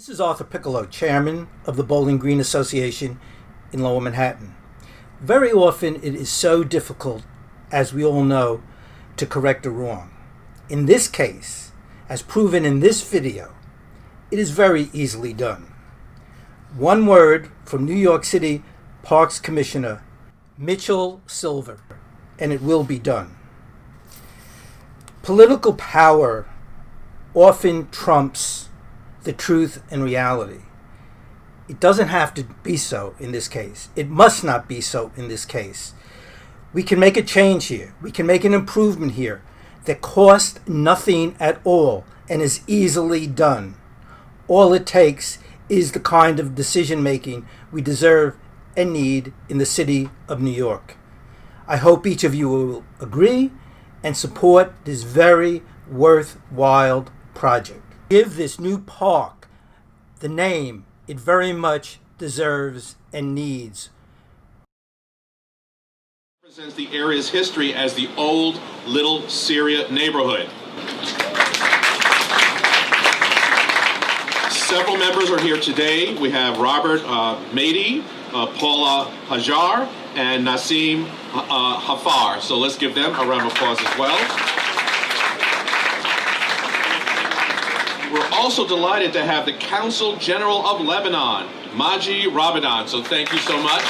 This is Arthur Piccolo, chairman of the Bowling Green Association in Lower Manhattan. Very often it is so difficult, as we all know, to correct a wrong. In this case, as proven in this video, it is very easily done. One word from New York City Parks Commissioner Mitchell Silver, and it will be done. Political power often trumps the truth and reality. It doesn't have to be so in this case. It must not be so in this case. We can make a change here. We can make an improvement here that costs nothing at all and is easily done. All it takes is the kind of decision making we deserve and need in the city of New York. I hope each of you will agree and support this very worthwhile project. Give this new park the name it very much deserves and needs. Represents the area's history as the old Little Syria neighborhood. Several members are here today. We have Robert Mady, Paula Hajar, and Nassim Hafar. So let's give them a round of applause as well. We're also delighted to have the Consul General of Lebanon, Maji Rabadan. So thank you so much.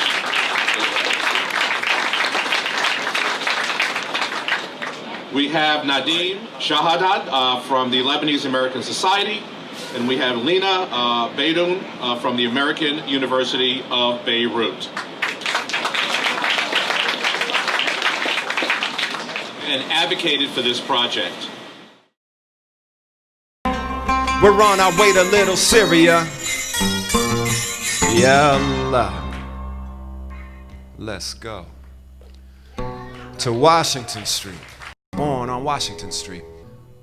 We have Nadim Shahadat from the Lebanese American Society, and we have Lena Beidoun from the American University of Beirut. And advocated for this project. We're on our way to Little Syria. Yallah. Let's go. To Washington Street. Born on Washington Street.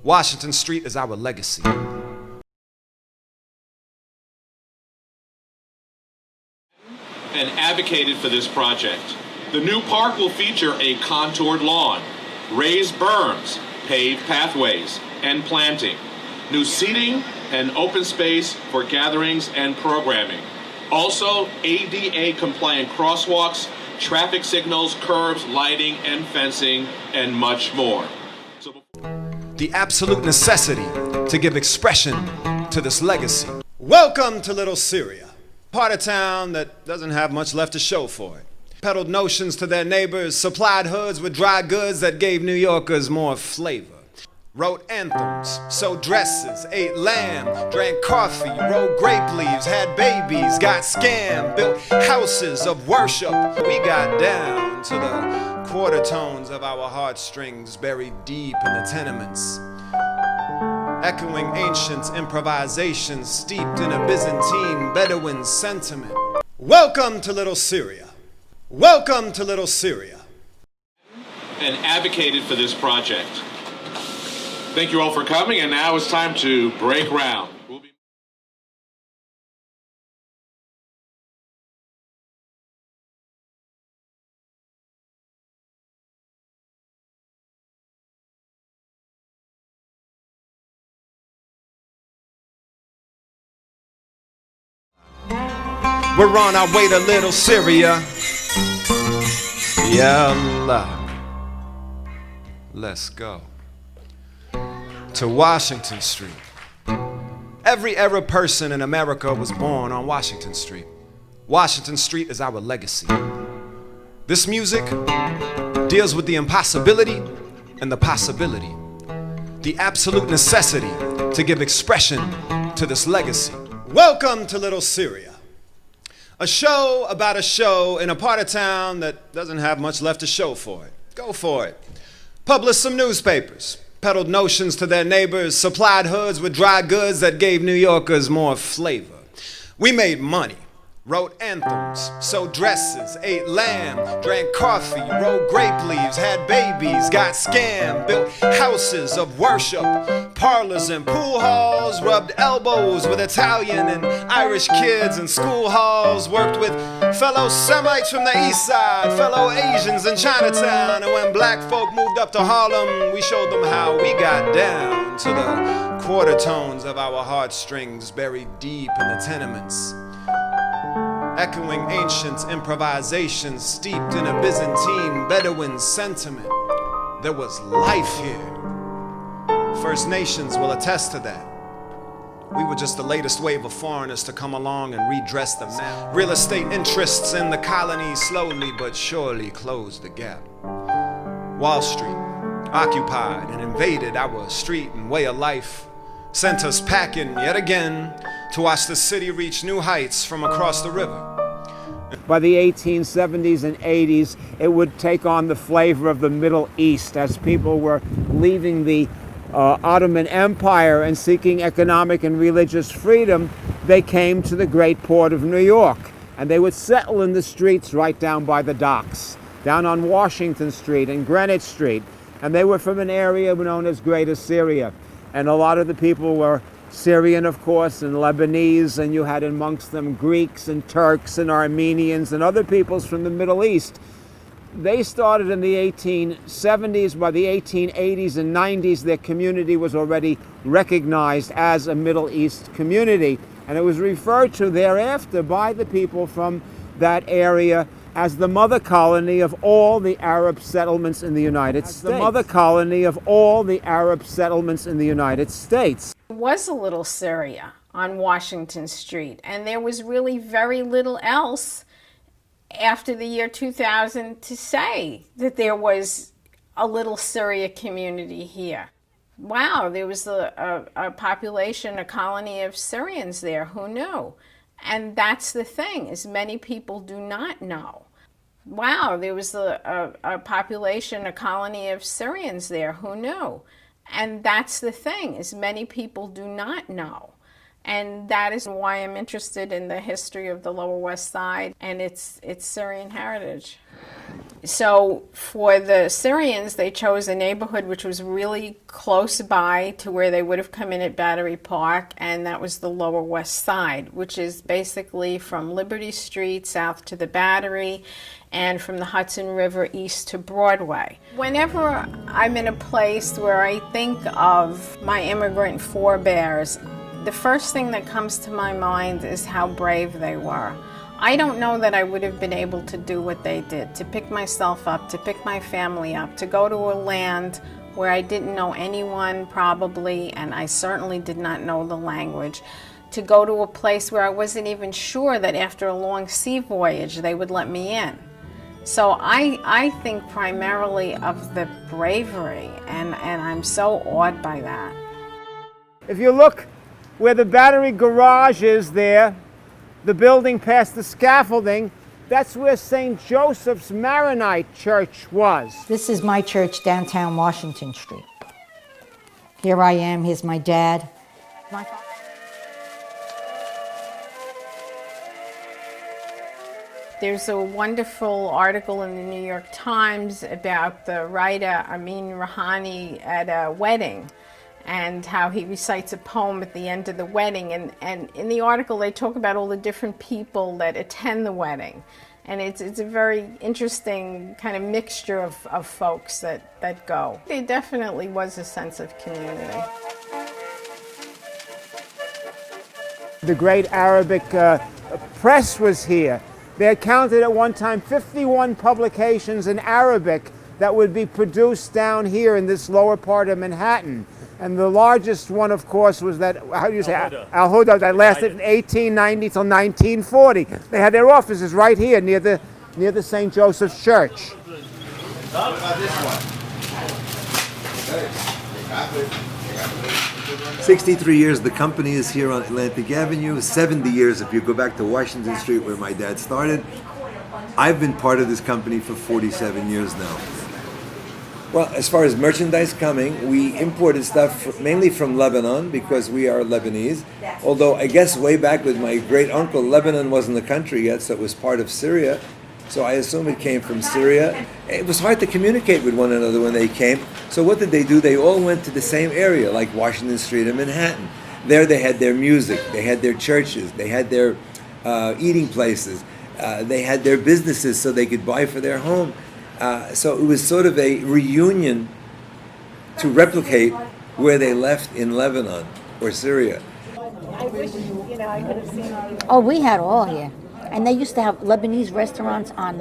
Washington Street is our legacy. And advocated for this project. The new park will feature a contoured lawn, raised berms, paved pathways, and planting. New seating and open space for gatherings and programming. Also, ADA-compliant crosswalks, traffic signals, curbs, lighting, and fencing, and much more. The absolute necessity to give expression to this legacy. Welcome to Little Syria, part of town that doesn't have much left to show for it. Peddled notions to their neighbors, supplied hoods with dry goods that gave New Yorkers more flavor. Wrote anthems, sewed dresses, ate lamb, drank coffee, rolled grape leaves, had babies, got scammed, built houses of worship. We got down to the quarter tones of our heartstrings buried deep in the tenements. Echoing ancient improvisations steeped in a Byzantine Bedouin sentiment. Welcome to Little Syria. Welcome to Little Syria. And advocated for this project. Thank you all for coming, and now it's time to break ground. We're on our way to Little Syria. Yallah. Let's go. To Washington Street. Every Arab person in America was born on Washington Street. Washington Street is our legacy. This music deals with the impossibility and the possibility. The absolute necessity to give expression to this legacy. Welcome to Little Syria. A show about a show in a part of town that doesn't have much left to show for it. Go for it. Publish some newspapers. Peddled notions to their neighbors, supplied hoods with dry goods that gave New Yorkers more flavor. We made money, wrote anthems, sewed dresses, ate lamb, drank coffee, rolled grape leaves, had babies, got scammed, built houses of worship, parlors and pool halls, rubbed elbows with Italian and Irish kids in school halls, worked with fellow Semites from the East Side, fellow Asians in Chinatown, and when black folk moved up to Harlem, we showed them how we got down to the quarter tones of our heartstrings buried deep in the tenements, echoing ancient improvisations steeped in a Byzantine Bedouin sentiment. There was life here. First Nations will attest to that. We were just the latest wave of foreigners to come along and redress the map. Real estate interests in the colonies slowly but surely closed the gap. Wall Street occupied and invaded our street and way of life, sent us packing yet again to watch the city reach new heights from across the river. By the 1870s and 80s, it would take on the flavor of the Middle East as people were leaving the Ottoman Empire and seeking economic and religious freedom. They came to the great port of New York, and they would settle in the streets right down by the docks, down on Washington Street and Greenwich Street, and they were from an area known as Greater Syria. And a lot of the people were Syrian, of course, and Lebanese, and you had amongst them Greeks and Turks and Armenians and other peoples from the Middle East. They started in the 1870s. By the 1880s and 90s, their community was already recognized as a Middle East community, and it was referred to thereafter by the people from that area as the mother colony of all the Arab settlements in the United States. The mother colony of all the Arab settlements in the United States. It was a little Syria on Washington Street, and there was really very little else after the year 2000 to say that there was a little Syria community here. Wow, there was a population, a colony of Syrians there. Who knew? And that's the thing, is many people do not know. Wow, there was a population, a colony of Syrians there. Who knew? And that's the thing, is many people do not know. And that is why I'm interested in the history of the Lower West Side and its Syrian heritage. So for the Syrians, they chose a neighborhood which was really close by to where they would have come in at Battery Park, and that was the Lower West Side, which is basically from Liberty Street south to the Battery and from the Hudson River east to Broadway. Whenever I'm in a place where I think of my immigrant forebears, the first thing that comes to my mind is how brave they were. I don't know that I would have been able to do what they did, to pick myself up, to pick my family up, to go to a land where I didn't know anyone probably, and I certainly did not know the language, to go to a place where I wasn't even sure that after a long sea voyage they would let me in. So I think primarily of the bravery, and I'm so awed by that. If you look where the Battery garage is there, the building past the scaffolding, that's where St. Joseph's Maronite Church was. This is my church, downtown Washington Street. Here I am, here's my dad. There's a wonderful article in the New York Times about the writer Amin Rouhani at a wedding, and how he recites a poem at the end of the wedding. And in the article, they talk about all the different people that attend the wedding. And it's a very interesting kind of mixture of folks that go. There definitely was a sense of community. The great Arabic press was here. They had counted at one time 51 publications in Arabic that would be produced down here in this lower part of Manhattan. And the largest one, of course, was that, how do you say, Al-Huda, that lasted from 1890 till 1940. They had their offices right here near the St. Joseph's Church. What about this one? 63 years the company is here on Atlantic Avenue, 70 years if you go back to Washington Street where my dad started. I've been part of this company for 47 years now. Well, as far as merchandise coming, we imported stuff mainly from Lebanon because we are Lebanese. Although I guess way back with my great uncle, Lebanon wasn't a country yet, so it was part of Syria. So I assume it came from Syria. It was hard to communicate with one another when they came. So what did they do? They all went to the same area, like Washington Street and Manhattan. There they had their music, they had their churches, they had their eating places, they had their businesses so they could buy for their home. So it was sort of a reunion to replicate where they left in Lebanon. or Syria? I wish, I could have seen all these. Oh, we had all here. And they used to have Lebanese restaurants on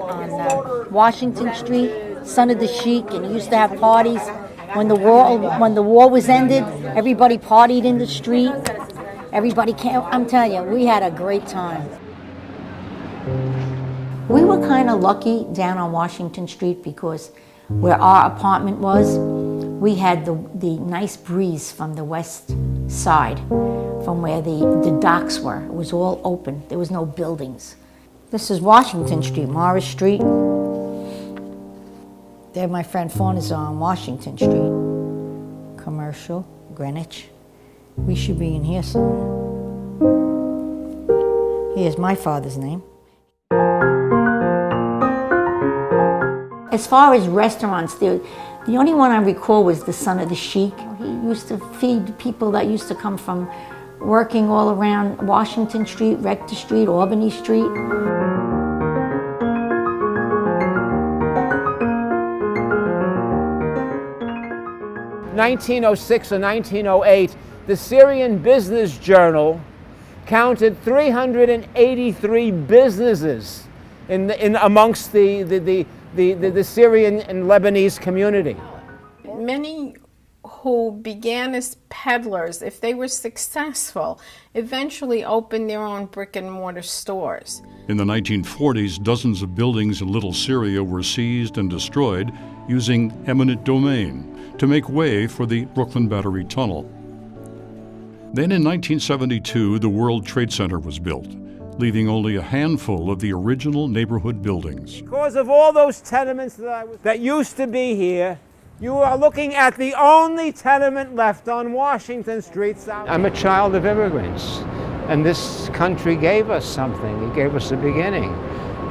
Washington Street, Son of the Sheik, and used to have parties. When the war was ended, everybody partied in the street. Everybody came. I'm telling you, we had a great time. We were kind of lucky down on Washington Street because where our apartment was, we had the nice breeze from the west side, from where the docks were. It was all open. There was no buildings. This is Washington Street, Morris Street. There my friend Fauna's on Washington Street. Commercial, Greenwich. We should be in here somewhere. Here's my father's name. As far as restaurants, the only one I recall was the Son of the Sheik. He used to feed people that used to come from working all around Washington Street, Rector Street, Albany Street. 1906 or 1908, the Syrian Business Journal counted 383 businesses amongst the Syrian and Lebanese community. Many who began as peddlers, if they were successful, eventually opened their own brick and mortar stores. In the 1940s, dozens of buildings in Little Syria were seized and destroyed using eminent domain to make way for the Brooklyn Battery Tunnel. Then in 1972, the World Trade Center was built, leaving only a handful of the original neighborhood buildings. Because of all those tenements that used to be here, you are looking at the only tenement left on Washington Street. I'm a child of immigrants, and this country gave us something. It gave us a beginning.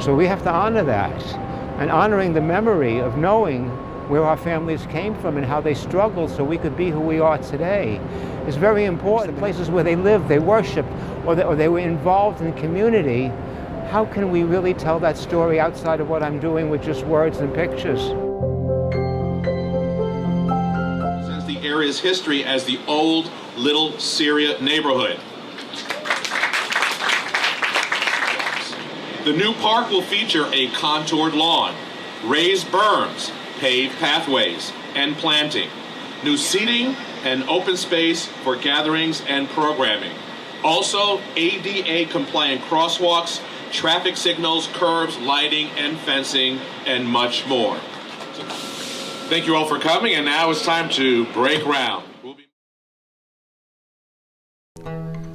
So we have to honor that. And honoring the memory of knowing where our families came from and how they struggled so we could be who we are today is very important. The places where they lived, they worshiped, or they were involved in community. How can we really tell that story outside of what I'm doing with just words and pictures? Since the area's history as the old Little Syria neighborhood. The new park will feature a contoured lawn, raised berms, paved pathways, and planting, new seating and open space for gatherings and programming. Also, ADA-compliant crosswalks, traffic signals, curbs, lighting, and fencing, and much more. Thank you all for coming, and now it's time to break ground.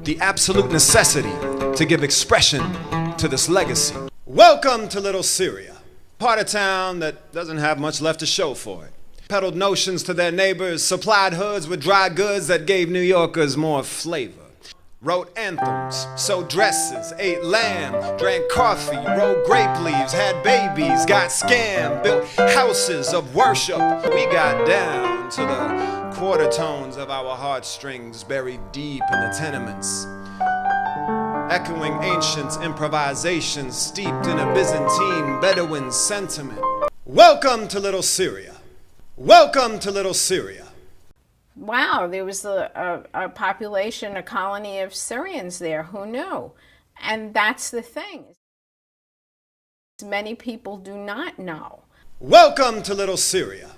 The absolute necessity to give expression to this legacy. Welcome to Little Syria, part of town that doesn't have much left to show for it. Peddled notions to their neighbors, supplied hoods with dry goods that gave New Yorkers more flavor. Wrote anthems, sewed dresses, ate lamb, drank coffee, rolled grape leaves, had babies, got scammed, built houses of worship. We got down to the quarter tones of our heartstrings buried deep in the tenements. Echoing ancient improvisations steeped in a Byzantine Bedouin sentiment. Welcome to Little Syria. Welcome to Little Syria. Wow, there was a population, a colony of Syrians there. Who knew? And that's the thing. Many people do not know. Welcome to Little Syria.